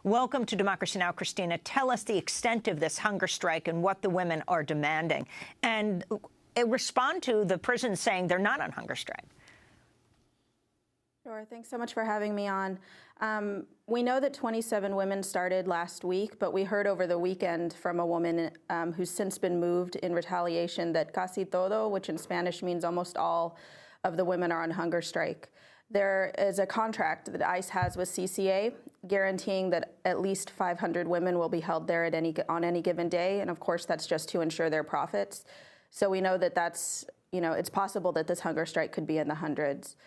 Welcome to Democracy Now!, Cristina. Tell us the extent of this hunger strike and what the women are demanding. And respond to the prisons saying they're not on hunger strike. Sure. Thanks so much for having me on. We know that 27 women started last week, but we heard over the weekend from a woman who's since been moved in retaliation that casi todo, which in Spanish means almost all of the women are on hunger strike. There is a contract that ICE has with CCA guaranteeing that at least 500 women will be held there on any given day, and of course that's just to ensure their profits. So we know that it's possible that this hunger strike could be in the hundreds.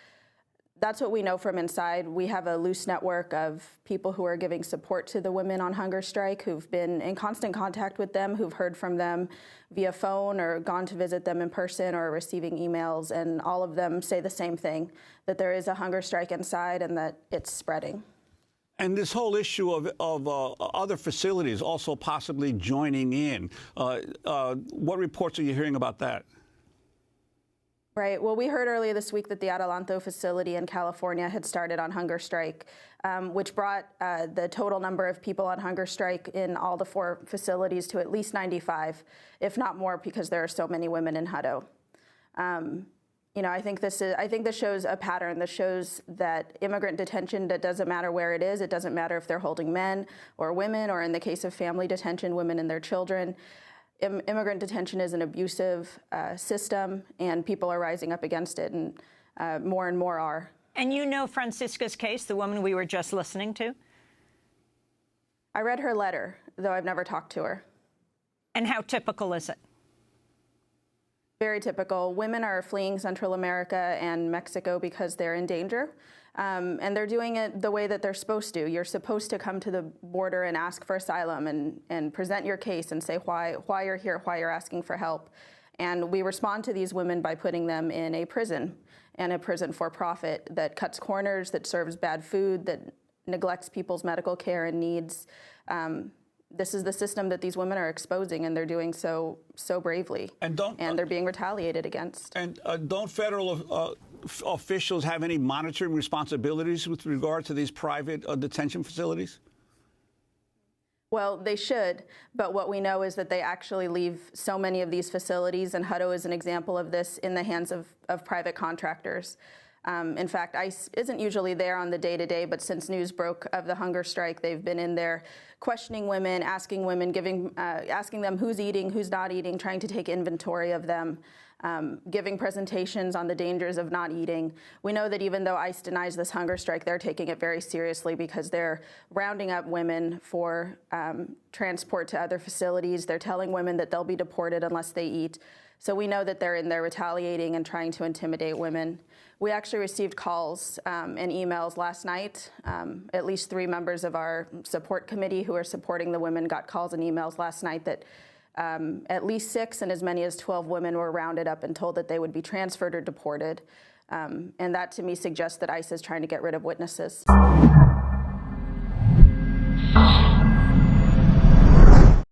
That's what we know from inside. We have a loose network of people who are giving support to the women on hunger strike, who've been in constant contact with them, who've heard from them via phone or gone to visit them in person or receiving emails, and all of them say the same thing, that there is a hunger strike inside and that it's spreading. And this whole issue of other facilities also possibly joining in, what reports are you hearing about that? Right. Well, we heard earlier this week that the Adelanto facility in California had started on hunger strike, which brought the total number of people on hunger strike in all the 4 facilities to at least 95, if not more, because there are so many women in Hutto. I think this shows a pattern. This shows that immigrant detention, that doesn't matter where it is. It doesn't matter if they're holding men or women, or in the case of family detention, women and their children. Immigrant detention is an abusive system, and people are rising up against it, and more are. And you know Francisca's case, the woman we were just listening to? I read her letter, though I've never talked to her. And how typical is it? Very typical. Women are fleeing Central America and Mexico because they're in danger. And they're doing it the way that they're supposed to. You're supposed to come to the border and ask for asylum and present your case and say why you're here, why you're asking for help. And we respond to these women by putting them in a prison, and a prison for profit that cuts corners, that serves bad food, that neglects people's medical care and needs. This is the system that these women are exposing, and they're doing so bravely. And they're being retaliated against. And don't federal officials have any monitoring responsibilities with regard to these private detention facilities? Well, they should, but what we know is that they actually leave so many of these facilities, and Hutto is an example of this, in the hands of private contractors. In fact, ICE isn't usually there on the day-to-day, but since news broke of the hunger strike, they've been in there questioning women, asking women, asking them who's eating, who's not eating, trying to take inventory of them, giving presentations on the dangers of not eating. We know that even though ICE denies this hunger strike, they're taking it very seriously, because they're rounding up women for transport to other facilities. They're telling women that they'll be deported unless they eat. So we know that they're in there retaliating and trying to intimidate women. We actually received calls and emails last night. At least 3 members of our support committee who are supporting the women got calls and emails last night that at least 6 and as many as 12 women were rounded up and told that they would be transferred or deported. And that, to me, suggests that ICE is trying to get rid of witnesses.